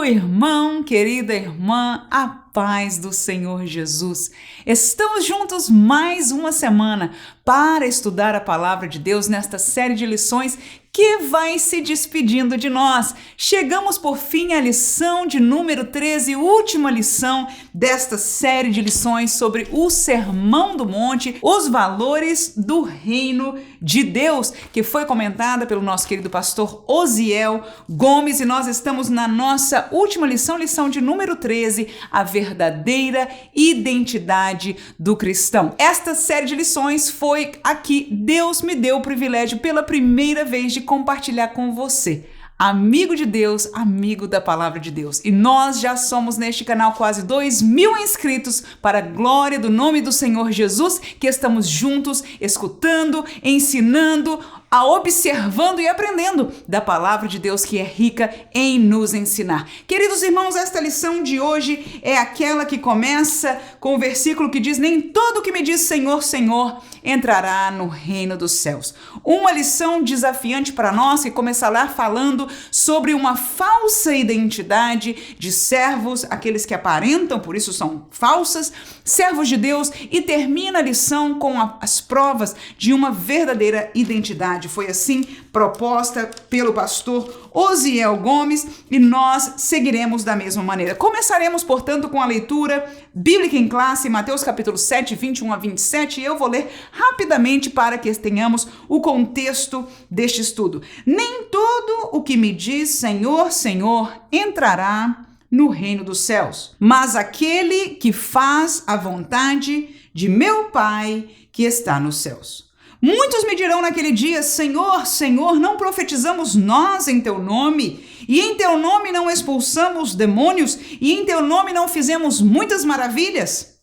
irmão, querida irmã, a paz do Senhor Jesus. Estamos juntos mais uma semana para estudar a palavra de Deus nesta série de lições que vai se despedindo de nós. Chegamos por fim à lição de número 13, última lição desta série de lições sobre o Sermão do Monte, os valores do reino de Deus, que foi comentada pelo nosso querido pastor Osiel Gomes, e nós estamos na nossa última lição, lição de número 13, a verdadeira identidade do cristão. Esta série de lições foi a que Deus me deu o privilégio pela primeira vez de compartilhar com você, amigo de Deus, amigo da palavra de Deus. E nós já somos neste canal quase 2.000 inscritos, para a glória do nome do Senhor Jesus, que estamos juntos, escutando, ensinando, observando e aprendendo da palavra de Deus, que é rica em nos ensinar. Queridos irmãos, esta lição de hoje é aquela que começa com o versículo que diz: nem todo que me diz Senhor, Senhor entrará no reino dos céus. Uma lição desafiante para nós, que começará falando sobre uma falsa identidade de servos, aqueles que aparentam, por isso são falsas, servos de Deus, e termina a lição com as provas de uma verdadeira identidade. Foi assim proposta pelo pastor Osiel Gomes, e nós seguiremos da mesma maneira. Começaremos, portanto, com a leitura bíblica em classe, Mateus capítulo 7, 21 a 27, e eu vou ler rapidamente para que tenhamos o contexto deste estudo. Nem todo o que me diz Senhor, Senhor entrará no reino dos céus, mas aquele que faz a vontade de meu Pai que está nos céus. Muitos me dirão naquele dia: Senhor, Senhor, não profetizamos nós em teu nome? E em teu nome não expulsamos demônios? E em teu nome não fizemos muitas maravilhas?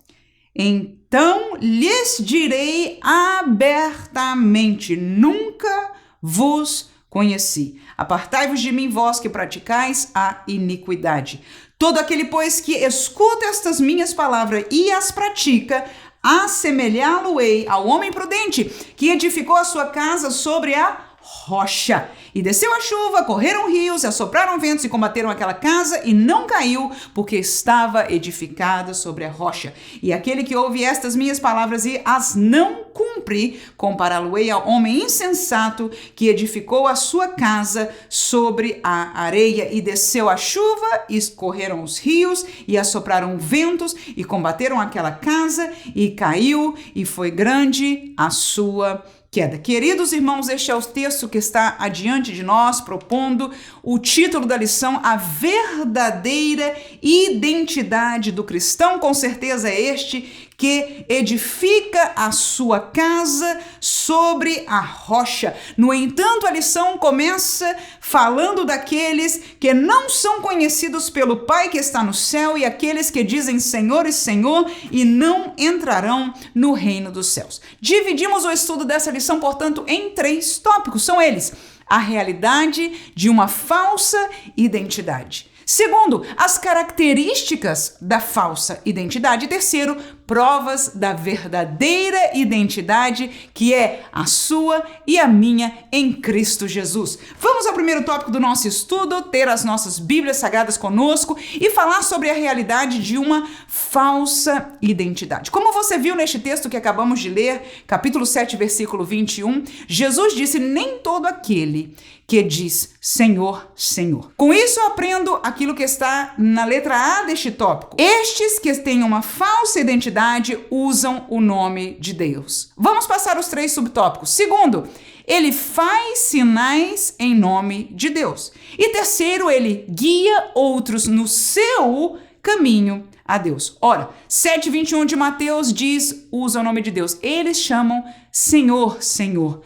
Então lhes direi abertamente: nunca vos conheci. Apartai-vos de mim, vós que praticais a iniquidade. Todo aquele, pois, que escuta estas minhas palavras e as pratica, assemelhá-lo-ei ao homem prudente, que edificou a sua casa sobre a rocha. E desceu a chuva, correram rios, assopraram ventos e combateram aquela casa, e não caiu, porque estava edificada sobre a rocha. E aquele que ouve estas minhas palavras e as não cumpre, compará-lo-ei ao homem insensato, que edificou a sua casa sobre a areia. E desceu a chuva, e correram os rios, e assopraram ventos, e combateram aquela casa, e caiu, e foi grande a sua queda. Queridos irmãos, este é o texto que está adiante de nós, propondo o título da lição: a verdadeira identidade do cristão. Com certeza é este que edifica a sua casa sobre a rocha. No entanto, a lição começa falando daqueles que não são conhecidos pelo Pai que está no céu, e aqueles que dizem Senhor e Senhor e não entrarão no reino dos céus. Dividimos o estudo dessa lição, portanto, em 3 tópicos. São eles: a realidade de uma falsa identidade. Segundo, as características da falsa identidade. Terceiro, provas da verdadeira identidade, que é a sua e a minha em Cristo Jesus. Vamos ao primeiro tópico do nosso estudo, ter as nossas Bíblias Sagradas conosco e falar sobre a realidade de uma falsa identidade. Como você viu neste texto que acabamos de ler, capítulo 7, versículo 21, Jesus disse: nem todo aquele que diz Senhor, Senhor. Com isso eu aprendo aquilo que está na letra A deste tópico. Estes que têm uma falsa identidade usam o nome de Deus. Vamos passar os 3 subtópicos. Segundo, ele faz sinais em nome de Deus. E terceiro, ele guia outros no seu caminho a Deus. Ora, 7:21 de Mateus diz: usa o nome de Deus. Eles chamam Senhor, Senhor.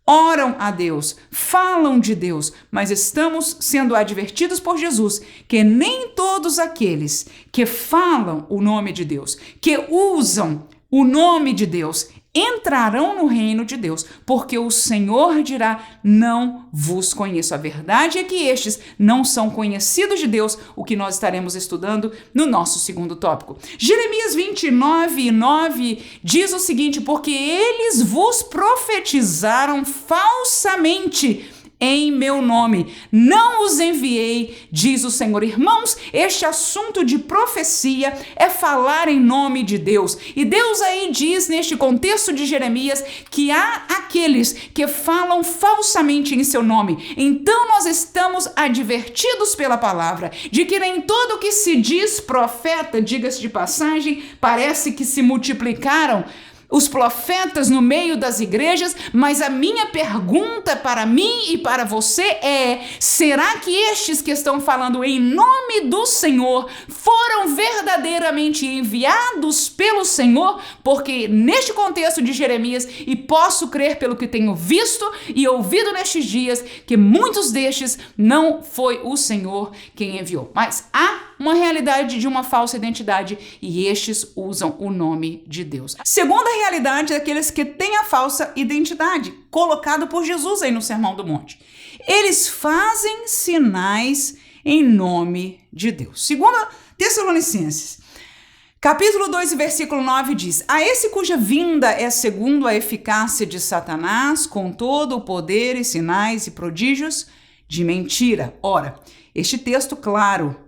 Oram a Deus, falam de Deus, mas estamos sendo advertidos por Jesus que nem todos aqueles que falam o nome de Deus, que usam o nome de Deus, entrarão no reino de Deus, porque o Senhor dirá: não vos conheço. A verdade é que estes não são conhecidos de Deus, o que nós estaremos estudando no nosso segundo tópico. Jeremias 29:9 diz o seguinte: porque eles vos profetizaram falsamente, em meu nome. Não os enviei, diz o Senhor. Irmãos, este assunto de profecia é falar em nome de Deus. E Deus aí diz neste contexto de Jeremias que há aqueles que falam falsamente em seu nome. Então nós estamos advertidos pela palavra de que nem todo que se diz profeta, diga-se de passagem, parece que se multiplicaram os profetas no meio das igrejas, mas a minha pergunta para mim e para você é: será que estes que estão falando em nome do Senhor foram verdadeiramente enviados pelo Senhor? Porque neste contexto de Jeremias, e posso crer pelo que tenho visto e ouvido nestes dias, que muitos destes não foi o Senhor quem enviou. Mas há uma realidade de uma falsa identidade e estes usam o nome de Deus. Segunda realidade é aqueles que têm a falsa identidade, colocado por Jesus aí no Sermão do Monte. Eles fazem sinais em nome de Deus. Segunda Tessalonicenses, capítulo 2, versículo 9 diz: a esse cuja vinda é segundo a eficácia de Satanás, com todo o poder e sinais e prodígios de mentira. Ora, este texto, claro,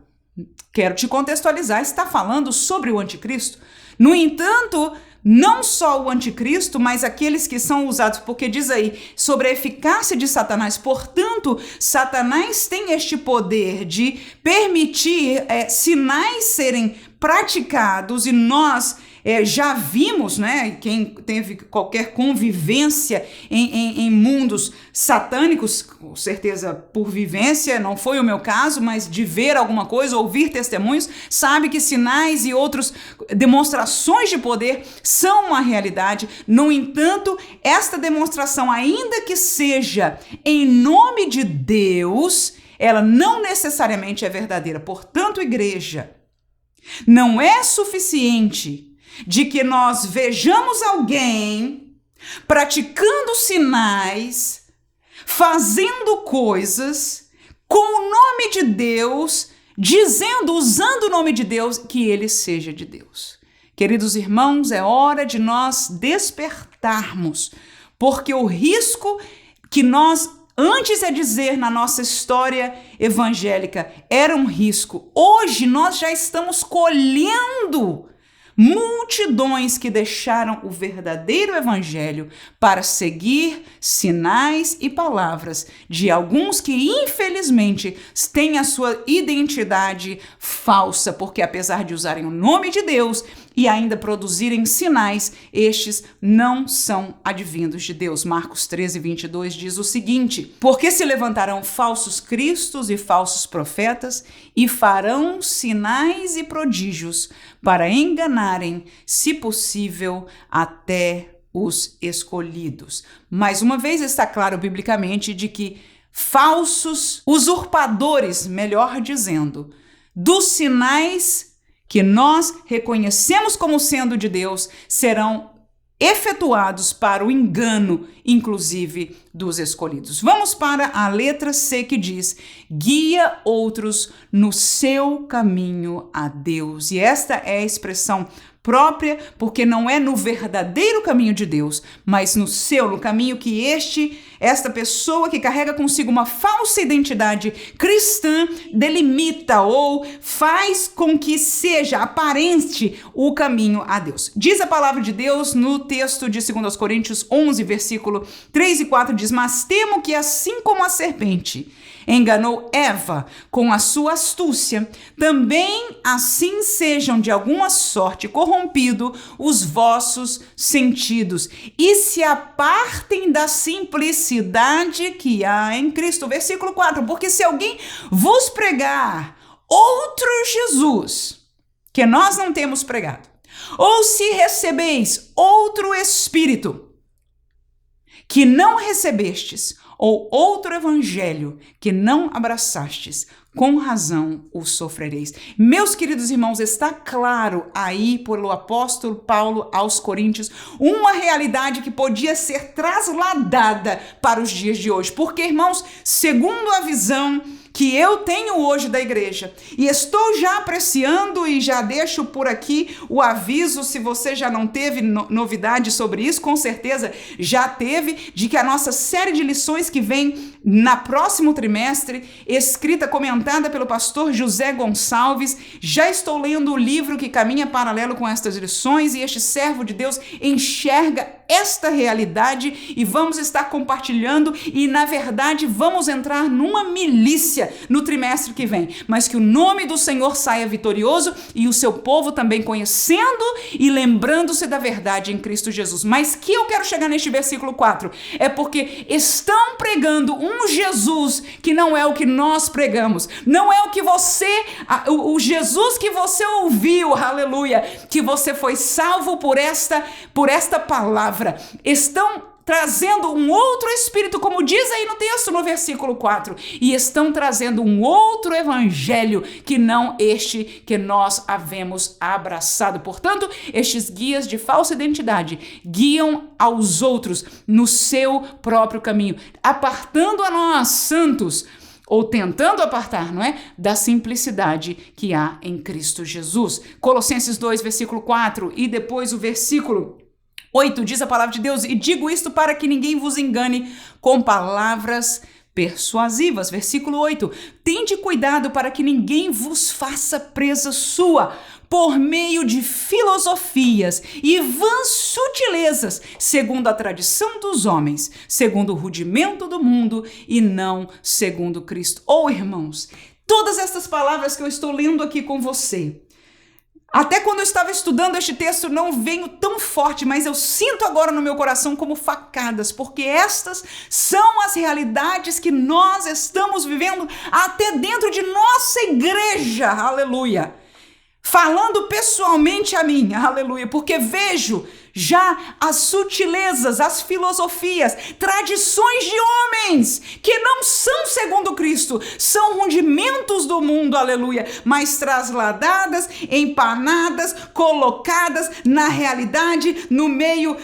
quero te contextualizar, está falando sobre o anticristo. No entanto, não só o anticristo, mas aqueles que são usados, porque diz aí sobre a eficácia de Satanás. Portanto, Satanás tem este poder de permitir sinais serem praticados, e nós já vimos, né, quem teve qualquer convivência em mundos satânicos, com certeza por vivência, não foi o meu caso, mas de ver alguma coisa, ouvir testemunhos, sabe que sinais e outras demonstrações de poder são uma realidade. No entanto, esta demonstração, ainda que seja em nome de Deus, ela não necessariamente é verdadeira. Portanto, igreja, não é suficiente de que nós vejamos alguém praticando sinais, fazendo coisas com o nome de Deus, dizendo, usando o nome de Deus, que ele seja de Deus. Queridos irmãos, é hora de nós despertarmos, porque o risco que nós antes dizer na nossa história evangélica era um risco. Hoje nós já estamos colhendo multidões que deixaram o verdadeiro evangelho para seguir sinais e palavras de alguns que infelizmente têm a sua identidade falsa, porque apesar de usarem o nome de Deus e ainda produzirem sinais, estes não são advindos de Deus. Marcos 13, 22 diz o seguinte: porque se levantarão falsos cristos e falsos profetas e farão sinais e prodígios para enganarem, se possível, até os escolhidos. Mais uma vez está claro biblicamente de que falsos usurpadores, melhor dizendo, dos sinais que nós reconhecemos como sendo de Deus, serão efetuados para o engano, inclusive, dos escolhidos. Vamos para a letra C, que diz: guia outros no seu caminho a Deus. E esta é a expressão própria, porque não é no verdadeiro caminho de Deus, mas no caminho que esta pessoa que carrega consigo uma falsa identidade cristã delimita ou faz com que seja aparente o caminho a Deus. Diz a palavra de Deus no texto de 2 Coríntios 11, versículo 3 e 4, diz: mas temo que assim como a serpente enganou Eva com a sua astúcia, também assim sejam de alguma sorte corrompidos os vossos sentidos e se apartem da simplicidade que há em Cristo. Versículo 4, porque se alguém vos pregar outro Jesus, que nós não temos pregado, ou se recebeis outro Espírito que não recebestes, ou outro evangelho que não abraçastes, com razão o sofrereis. Meus queridos irmãos, está claro aí pelo apóstolo Paulo aos Coríntios uma realidade que podia ser trasladada para os dias de hoje. Porque, irmãos, segundo a visão que eu tenho hoje da igreja. E estou já apreciando e já deixo por aqui o aviso, se você já não teve novidade sobre isso, com certeza já teve, de que a nossa série de lições que vem na próximo trimestre, escrita, comentada pelo pastor José Gonçalves, já estou lendo o livro que caminha paralelo com estas lições, e este servo de Deus enxerga esta realidade e vamos estar compartilhando e, na verdade, vamos entrar numa milícia no trimestre que vem, mas que o nome do Senhor saia vitorioso e o seu povo também conhecendo e lembrando-se da verdade em Cristo Jesus. Mas que eu quero chegar neste versículo 4 é porque estão pregando um Jesus que não é o que nós pregamos, não é o que você, o Jesus que você ouviu, aleluia, que você foi salvo por esta palavra. Estão trazendo um outro espírito, como diz aí no texto, no versículo 4, e estão trazendo um outro evangelho que não este que nós havemos abraçado. Portanto, estes guias de falsa identidade guiam aos outros no seu próprio caminho, apartando a nós, santos, ou tentando apartar, não é? Da simplicidade que há em Cristo Jesus. Colossenses 2, versículo 4, e depois o versículo 8, diz a palavra de Deus: e digo isto para que ninguém vos engane com palavras persuasivas. Versículo 8, tende cuidado para que ninguém vos faça presa sua, por meio de filosofias e vãs sutilezas, segundo a tradição dos homens, segundo o rudimento do mundo e não segundo Cristo. Irmãos, todas estas palavras que eu estou lendo aqui com você, até quando eu estava estudando este texto não veio tão forte, mas eu sinto agora no meu coração como facadas, porque estas são as realidades que nós estamos vivendo até dentro de nossa igreja, aleluia. Falando pessoalmente a mim, aleluia, porque vejo já as sutilezas, as filosofias, tradições de homens que não são segundo Cristo, são rudimentos do mundo, aleluia, mas trasladadas, empanadas, colocadas na realidade, no meio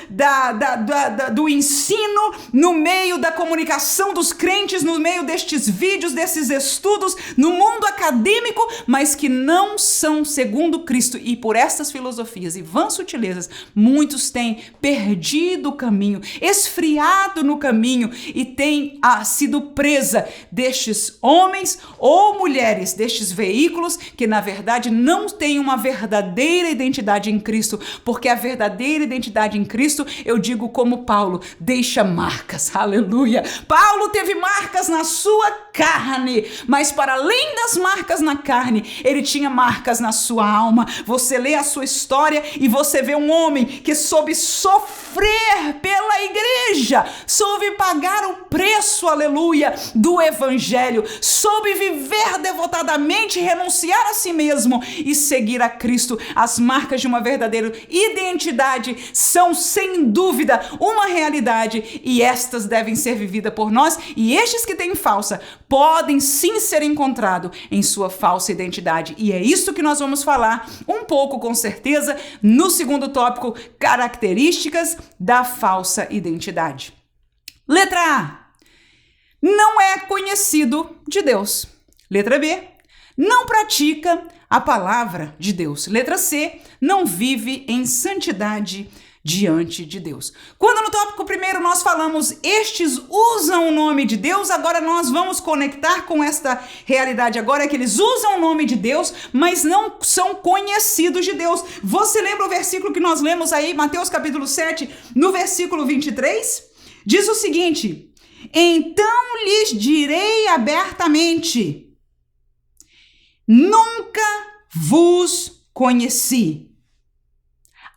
do ensino, no meio da comunicação dos crentes, no meio destes vídeos, desses estudos, no mundo acadêmico, mas que não são segundo Cristo. E por estas filosofias e vãs sutilezas, muitos têm perdido o caminho, esfriado no caminho e têm sido presa destes homens ou mulheres, destes veículos que na verdade não têm uma verdadeira identidade em Cristo, porque a verdadeira identidade em Cristo, eu digo como Paulo, deixa marcas, aleluia. Paulo teve marcas na sua carne, mas para além das marcas na carne, ele tinha marcas na sua alma. Você lê a sua história e você vê um homem que soube sofrer pela igreja, soube pagar o preço, aleluia, do evangelho, soube viver devotadamente, renunciar a si mesmo e seguir a Cristo. As marcas de uma verdadeira identidade são sem dúvida uma realidade e estas devem ser vividas por nós, e estes que têm falsa podem sim ser encontrados em sua falsa identidade, e é isso que nós vamos falar um pouco com certeza no segundo tópico, características da falsa identidade. Letra A, não é conhecido de Deus. Letra B, não pratica a palavra de Deus. Letra C, não vive em santidade diante de Deus. Quando no tópico primeiro nós falamos estes usam o nome de Deus, agora nós vamos conectar com esta realidade agora que eles usam o nome de Deus, mas não são conhecidos de Deus. Você lembra o versículo que nós lemos aí, Mateus capítulo 7, no versículo 23? Diz o seguinte: então lhes direi abertamente, nunca vos conheci.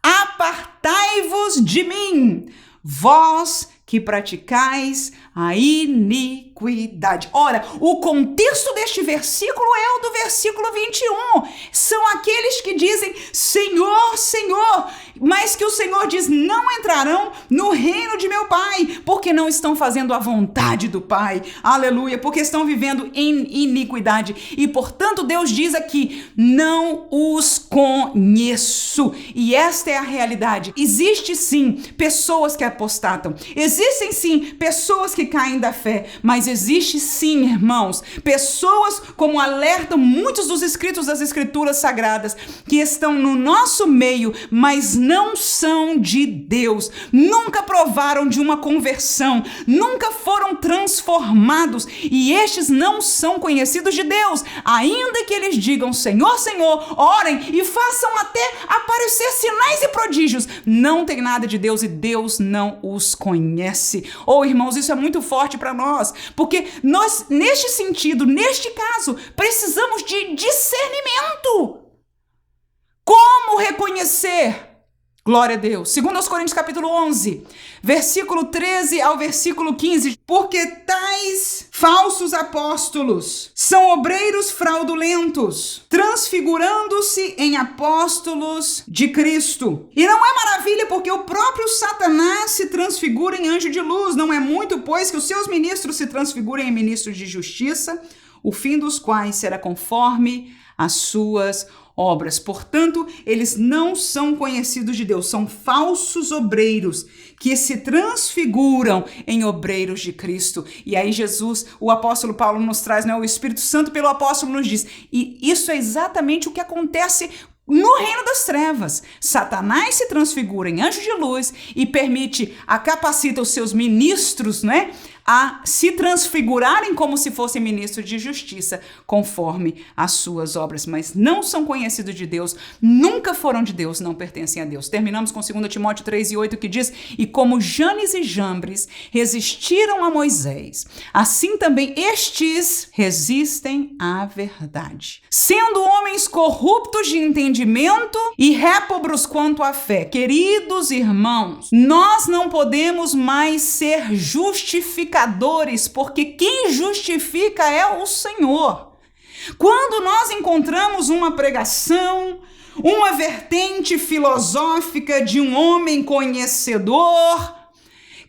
Apartai-vos de mim, vós que praticais a iniquidade. Ora, o contexto deste versículo é o do versículo 21. São aqueles que dizem Senhor, Senhor, mas que o Senhor diz não entrarão no reino de meu Pai, porque não estão fazendo a vontade do Pai. Aleluia, porque estão vivendo em iniquidade. E portanto Deus diz aqui, não os conheço. E esta é a realidade. Existe sim pessoas que apostatam. Existem sim pessoas que que caem da fé, mas existe sim, irmãos, pessoas, como alertam muitos dos escritos das Escrituras Sagradas, que estão no nosso meio, mas não são de Deus, nunca provaram de uma conversão, nunca foram transformados, e estes não são conhecidos de Deus, ainda que eles digam Senhor, Senhor, orem e façam até aparecer sinais e prodígios, não tem nada de Deus e Deus não os conhece. Irmãos, isso é muito forte para nós, porque nós, neste sentido, neste caso, precisamos de discernimento. Como reconhecer? Glória a Deus. 2 Coríntios capítulo 11, versículo 13 ao versículo 15. Porque tais falsos apóstolos são obreiros fraudulentos, transfigurando-se em apóstolos de Cristo. E não é maravilha, porque o próprio Satanás se transfigura em anjo de luz. Não é muito, pois, que os seus ministros se transfigurem em ministros de justiça, o fim dos quais será conforme as suas obras. Portanto, eles não são conhecidos de Deus, são falsos obreiros que se transfiguram em obreiros de Cristo. E aí Jesus, o apóstolo Paulo nos traz, o Espírito Santo pelo apóstolo nos diz, e isso é exatamente o que acontece no reino das trevas. Satanás se transfigura em anjo de luz e capacita os seus ministros, a se transfigurarem como se fossem ministros de justiça, conforme as suas obras, mas não são conhecidos de Deus, nunca foram de Deus, não pertencem a Deus. Terminamos com 2 Timóteo 3:8, que diz, e como Janes e Jambres resistiram a Moisés, assim também estes resistem à verdade, sendo homens corruptos de entendimento e réprobos quanto à fé. Queridos irmãos, nós não podemos mais ser justificados, porque quem justifica é o Senhor. Quando nós encontramos uma pregação, uma vertente filosófica de um homem conhecedor,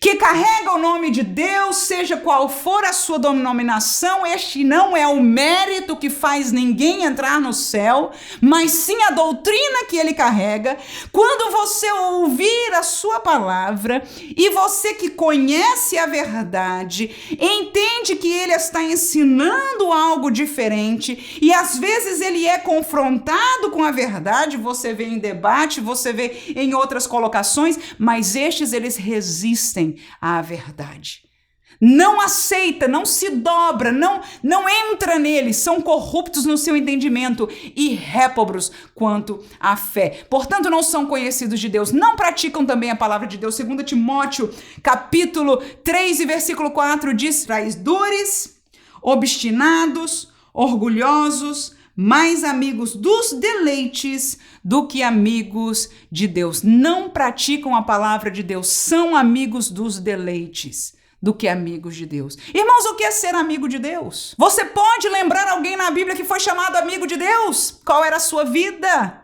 que carrega o nome de Deus, seja qual for a sua denominação, este não é o mérito que faz ninguém entrar no céu, mas sim a doutrina que ele carrega. Quando você ouvir a sua palavra e você que conhece a verdade, entende que ele está ensinando algo diferente e às vezes ele é confrontado com a verdade, você vê em debate, você vê em outras colocações, mas estes eles resistem à verdade. Não aceita, não se dobra, não entra neles, são corruptos no seu entendimento e réprobos quanto à fé. Portanto, não são conhecidos de Deus, não praticam também a palavra de Deus. 2 Timóteo, capítulo 3 e versículo 4 diz, traidores, obstinados, orgulhosos, mais amigos dos deleites do que amigos de Deus. Não praticam a palavra de Deus, são amigos dos deleites do que amigos de Deus. Irmãos, o que é ser amigo de Deus? Você pode lembrar alguém na Bíblia que foi chamado amigo de Deus? Qual era a sua vida?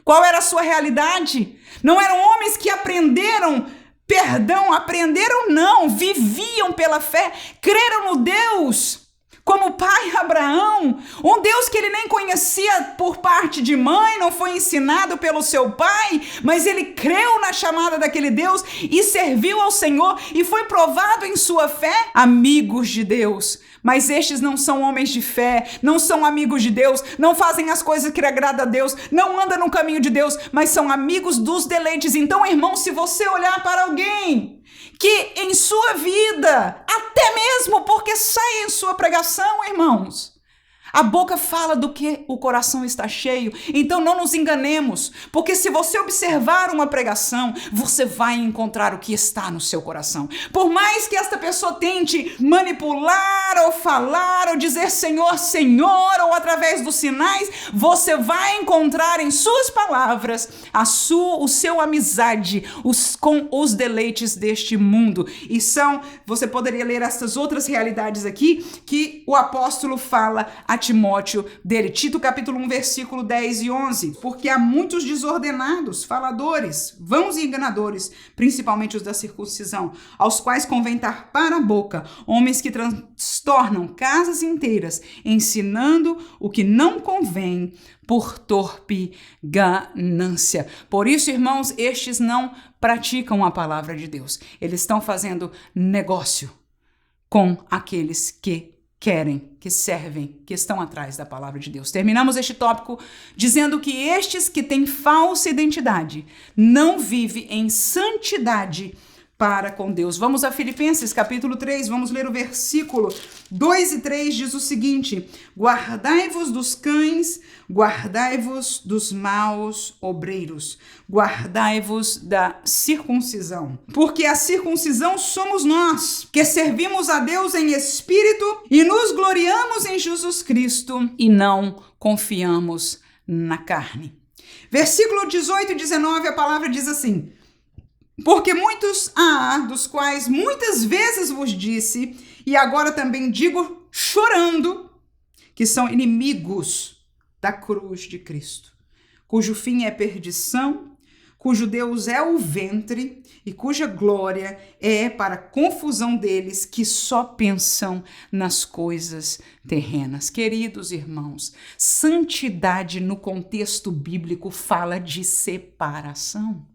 Qual era a sua realidade? Não eram homens que aprenderam não, viviam pela fé, creram no Deus como o pai Abraão, um Deus que ele nem conhecia por parte de mãe, não foi ensinado pelo seu pai, mas ele creu na chamada daquele Deus e serviu ao Senhor e foi provado em sua fé, amigos de Deus. Mas estes não são homens de fé, não são amigos de Deus, não fazem as coisas que agradam a Deus, não andam no caminho de Deus, mas são amigos dos deleites. Então, irmão, se você olhar para alguém que em sua vida, até mesmo porque sai em sua pregação, irmãos, a boca fala do que o coração está cheio. Então não nos enganemos, porque se você observar uma pregação, você vai encontrar o que está no seu coração. Por mais que esta pessoa tente manipular ou falar ou dizer Senhor, Senhor, ou através dos sinais, você vai encontrar em suas palavras o seu amizade com os deleites deste mundo. E você poderia ler essas outras realidades aqui que o apóstolo fala a Timóteo dele. Tito capítulo 1, versículo 10 e 11. Porque há muitos desordenados, faladores, vãos e enganadores, principalmente os da circuncisão, aos quais convém tapar a boca, homens que transtornam casas inteiras, ensinando o que não convém por torpe ganância. Por isso, irmãos, estes não praticam a palavra de Deus. Eles estão fazendo negócio com aqueles que querem, que servem, que estão atrás da palavra de Deus. Terminamos este tópico dizendo que estes que têm falsa identidade não vivem em santidade para com Deus. Vamos a Filipenses capítulo 3, vamos ler o versículo 2 e 3, diz o seguinte: guardai-vos dos cães, guardai-vos dos maus obreiros, guardai-vos da circuncisão, porque a circuncisão somos nós, que servimos a Deus em espírito e nos gloriamos em Jesus Cristo e não confiamos na carne. Versículo 18 e 19, a palavra diz assim: porque muitos há, dos quais muitas vezes vos disse, e agora também digo chorando, que são inimigos da cruz de Cristo, cujo fim é perdição, cujo Deus é o ventre e cuja glória é para a confusão deles que só pensam nas coisas terrenas. Queridos irmãos, santidade no contexto bíblico fala de separação.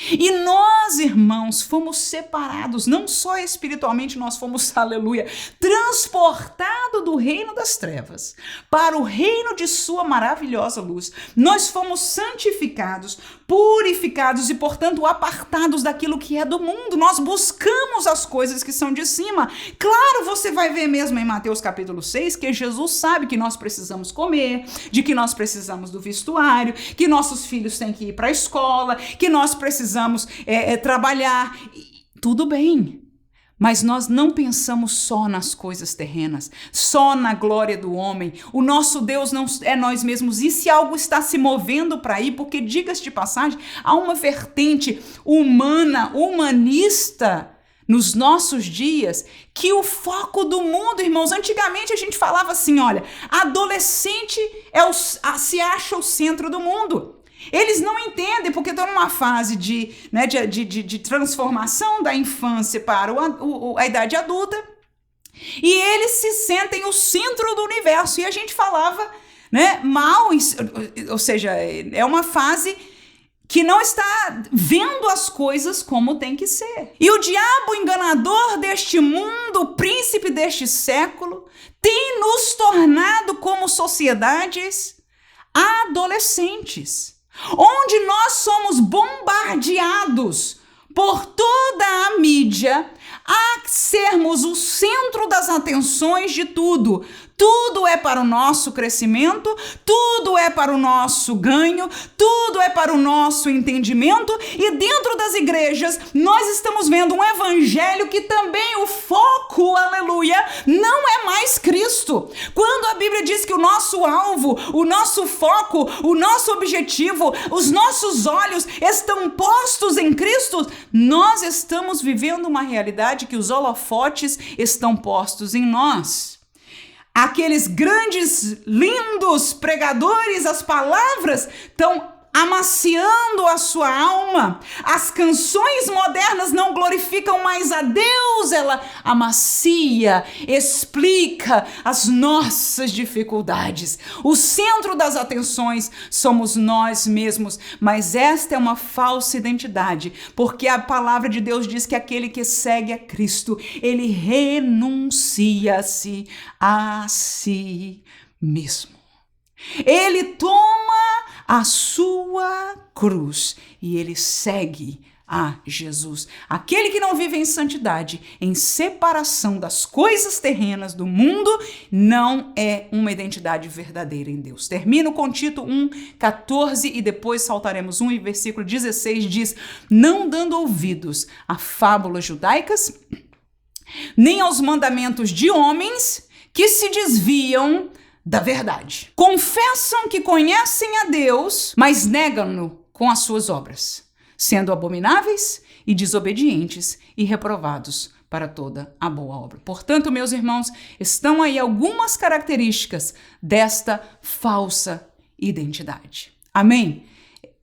E nós, irmãos, fomos separados, não só espiritualmente, nós fomos, aleluia, transportados do reino das trevas para o reino de sua maravilhosa luz. Nós fomos santificados, purificados e, portanto, apartados daquilo que é do mundo. Nós buscamos as coisas que são de cima. Claro, você vai ver mesmo em Mateus capítulo 6 que Jesus sabe que nós precisamos comer, de que nós precisamos do vestuário, que nossos filhos têm que ir para a escola, que nós precisamos trabalhar. Tudo bem, mas nós não pensamos só nas coisas terrenas, só na glória do homem. O nosso Deus não é nós mesmos. E se algo está se movendo para aí, porque, diga-se de passagem, há uma vertente humanista nos nossos dias, que o foco do mundo, irmãos, antigamente a gente falava assim, olha, adolescente se acha o centro do mundo. Eles não entendem porque estão numa fase de transformação da infância para a idade adulta e eles se sentem o centro do universo. E a gente falava, mal, ou seja, é uma fase que não está vendo as coisas como tem que ser. E o diabo enganador deste mundo, o príncipe deste século, tem nos tornado como sociedades adolescentes, onde nós somos bombardeados por toda a mídia a sermos o centro das atenções de tudo. Tudo é para o nosso crescimento, tudo é para o nosso ganho, tudo é para o nosso entendimento. E dentro das igrejas, nós estamos vendo um evangelho que também o foco, aleluia, não é mais Cristo. Quando a Bíblia diz que o nosso alvo, o nosso foco, o nosso objetivo, os nossos olhos estão postos em Cristo, nós estamos vivendo uma realidade que os holofotes estão postos em nós. Aqueles grandes, lindos pregadores, as palavras estão amaciando a sua alma. As canções modernas não glorificam mais a Deus, ela amacia, explica as nossas dificuldades. O centro das atenções somos nós mesmos, mas esta é uma falsa identidade, porque a palavra de Deus diz que aquele que segue a Cristo, ele renuncia-se a si mesmo. Ele toma a sua cruz e ele segue a Jesus. Aquele que não vive em santidade, em separação das coisas terrenas do mundo, não é uma identidade verdadeira em Deus. Termino com Tito 1:14 e depois saltaremos e versículo 16 diz: não dando ouvidos a fábulas judaicas, nem aos mandamentos de homens que se desviam da verdade. Confessam que conhecem a Deus, mas negam-no com as suas obras, sendo abomináveis e desobedientes e reprovados para toda a boa obra. Portanto, meus irmãos, estão aí algumas características desta falsa identidade. Amém?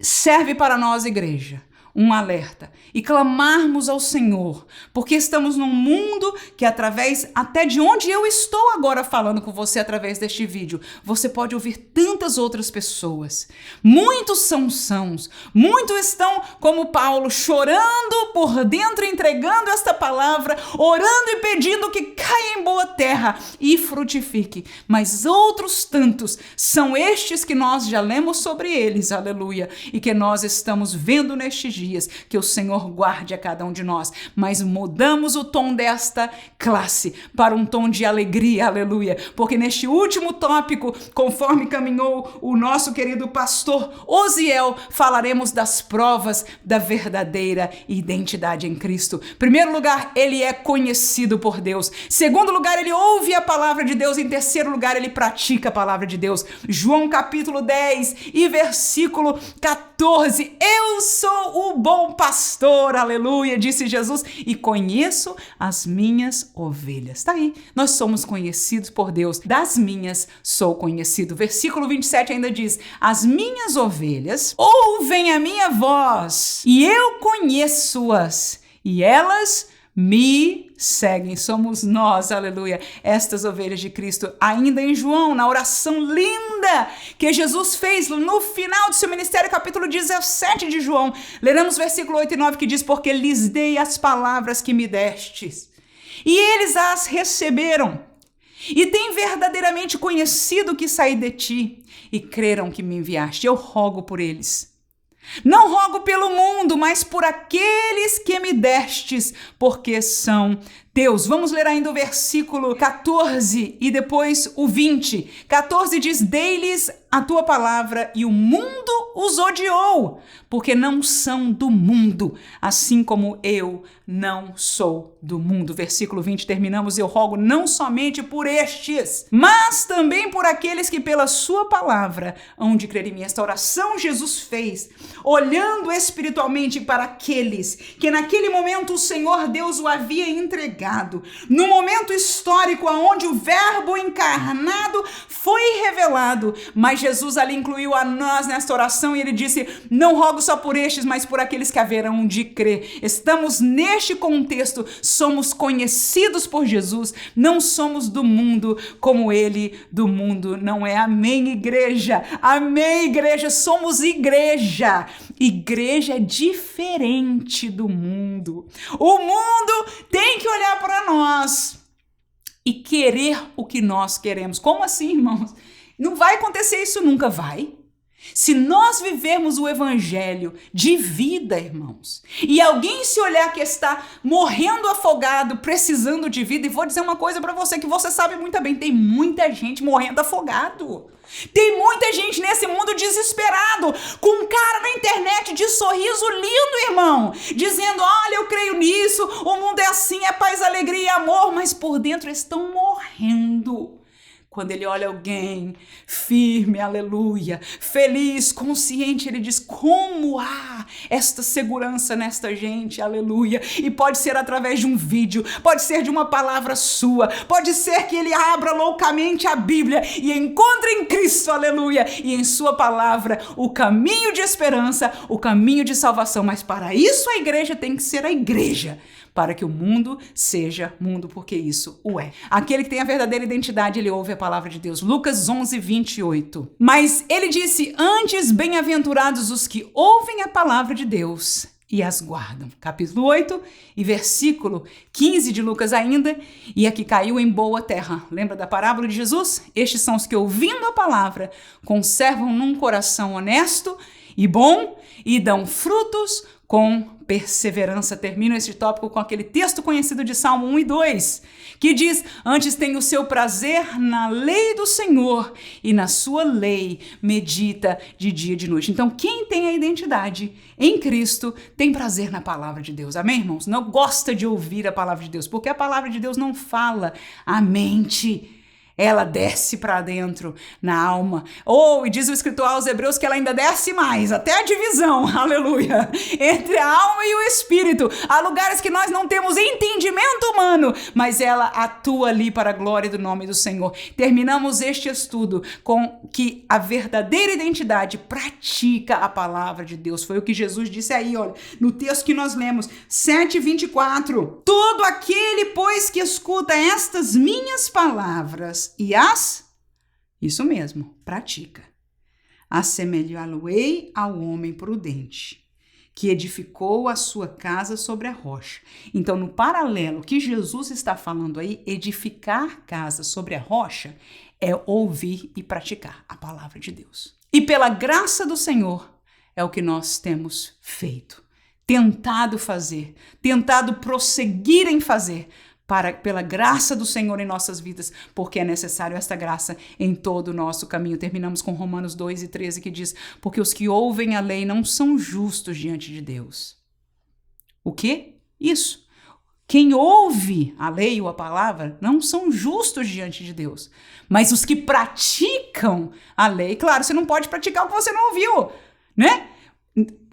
Serve para nós, igreja, um alerta e clamarmos ao Senhor, porque estamos num mundo que através até de onde eu estou agora falando com você através deste vídeo, você pode ouvir tantas outras pessoas. Muitos são sãos, muitos estão como Paulo, chorando por dentro, entregando esta palavra, orando e pedindo que caia em boa terra e frutifique. Mas outros tantos são estes que nós já lemos sobre eles, aleluia, e que nós estamos vendo nestes dias, que o Senhor guarde a cada um de nós. Mas mudamos o tom desta classe para um tom de alegria, aleluia, porque neste último tópico, conforme caminhou o nosso querido pastor Osiel, falaremos das provas da verdadeira identidade em Cristo. Primeiro lugar, ele é conhecido por Deus. Segundo lugar, ele ouve a palavra de Deus. Em terceiro lugar, ele pratica a palavra de Deus. João capítulo 10 e versículo 14. Eu sou o bom pastor, aleluia, disse Jesus, e conheço as minhas ovelhas. Tá aí, nós somos conhecidos por Deus. Das minhas sou conhecido. Versículo 27 ainda diz: as minhas ovelhas ouvem a minha voz e eu conheço-as e elas me seguem. Somos nós, aleluia, estas ovelhas de Cristo. Ainda em João, na oração linda que Jesus fez no final do seu ministério, capítulo 17 de João, leremos versículo 8 e 9 que diz: porque lhes dei as palavras que me destes e eles as receberam e têm verdadeiramente conhecido que saí de ti e creram que me enviaste. Eu rogo por eles. Não rogo pelo mundo, mas por aqueles que me destes, porque são teus. Vamos ler ainda o versículo 14 e depois o 20. 14 diz: dei-lhes a tua palavra e o mundo os odiou, porque não são do mundo, assim como eu não sou do mundo. Versículo 20, terminamos: eu rogo não somente por estes, mas também por aqueles que pela sua palavra hão de crer em mim. Esta oração Jesus fez, olhando espiritualmente para aqueles que naquele momento o Senhor Deus o havia entregado, no momento histórico onde o verbo encarnado foi revelado, mas Jesus ali incluiu a nós nesta oração e ele disse: não rogo só por estes, mas por aqueles que haverão de crer. Estamos neste contexto, somos conhecidos por Jesus, não somos do mundo como ele do mundo não é. Amém, igreja? Amém, igreja? Somos igreja. Igreja é diferente do mundo. O mundo tem que olhar para nós e querer o que nós queremos. Como assim, irmãos? Não vai acontecer isso nunca, vai? Se nós vivermos o evangelho de vida, irmãos, e alguém se olhar que está morrendo afogado, precisando de vida, e vou dizer uma coisa para você que você sabe muito bem, tem muita gente morrendo afogado. Tem muita gente nesse mundo desesperado, com um cara na internet de sorriso lindo, irmão, dizendo: olha, eu creio nisso, o mundo é assim, é paz, alegria e amor, mas por dentro estão morrendo. Quando ele olha alguém firme, aleluia, feliz, consciente, ele diz: como há esta segurança nesta gente, aleluia. E pode ser através de um vídeo, pode ser de uma palavra sua, pode ser que ele abra loucamente a Bíblia e encontre em Cristo, aleluia, e em sua palavra o caminho de esperança, o caminho de salvação. Mas para isso a igreja tem que ser a igreja, para que o mundo seja mundo, porque isso o é. Aquele que tem a verdadeira identidade, ele ouve a palavra de Deus. Lucas 11, 28. Mas ele disse: antes, bem-aventurados os que ouvem a palavra de Deus e as guardam. Capítulo 8 e versículo 15 de Lucas ainda. E aqui caiu em boa terra. Lembra da parábola de Jesus? Estes são os que, ouvindo a palavra, conservam num coração honesto e bom e dão frutos com perseverança. Termino este tópico com aquele texto conhecido de Salmo 1 e 2, que diz: antes tem o seu prazer na lei do Senhor, e na sua lei medita de dia e de noite. Então, quem tem a identidade em Cristo tem prazer na palavra de Deus. Amém, irmãos? Não gosta de ouvir a palavra de Deus, porque a palavra de Deus não fala à mente. ela desce para dentro, na alma. E diz o escritor aos Hebreus que ela ainda desce mais, até a divisão, aleluia, entre a alma e o espírito. Há lugares que nós não temos entendimento humano, mas ela atua ali para a glória do nome do Senhor. Terminamos este estudo com que a verdadeira identidade pratica a palavra de Deus. Foi o que Jesus disse aí, olha, no texto que nós lemos, 7:24. Todo aquele, pois, que escuta estas minhas palavras e isso mesmo, pratica. Assemelhá-lo-ei ao homem prudente, que edificou a sua casa sobre a rocha. Então, no paralelo que Jesus está falando aí, edificar casa sobre a rocha é ouvir e praticar a palavra de Deus. E pela graça do Senhor é o que nós temos feito, tentado fazer, tentado prosseguir em fazer, pela graça do Senhor em nossas vidas, porque é necessário esta graça em todo o nosso caminho. Terminamos com Romanos 2:13, que diz: porque os que ouvem a lei não são justos diante de Deus. O quê? Isso. Quem ouve a lei ou a palavra não são justos diante de Deus. Mas os que praticam a lei, claro, você não pode praticar o que você não ouviu, né?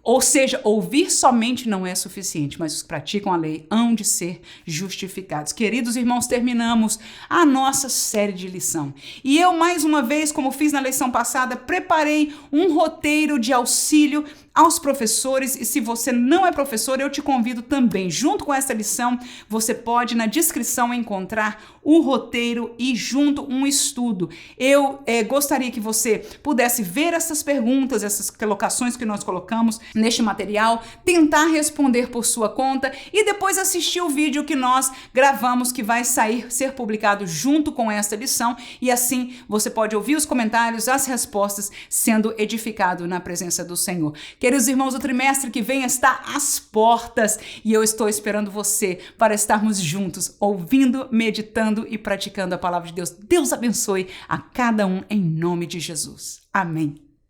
Ou seja, ouvir somente não é suficiente, mas os que praticam a lei hão de ser justificados. Queridos irmãos, terminamos a nossa série de lição. E eu, mais uma vez, como fiz na lição passada, preparei um roteiro de auxílio aos professores, e se você não é professor, eu te convido também, junto com essa lição, você pode na descrição encontrar um roteiro e junto um estudo. Eu gostaria que você pudesse ver essas perguntas, essas colocações que nós colocamos neste material, tentar responder por sua conta e depois assistir o vídeo que nós gravamos, que vai ser publicado junto com esta lição, e assim você pode ouvir os comentários, as respostas, sendo edificado na presença do Senhor. Queridos irmãos, o trimestre que vem está às portas e eu estou esperando você para estarmos juntos, ouvindo, meditando e praticando a palavra de Deus. Deus abençoe a cada um em nome de Jesus. Amém.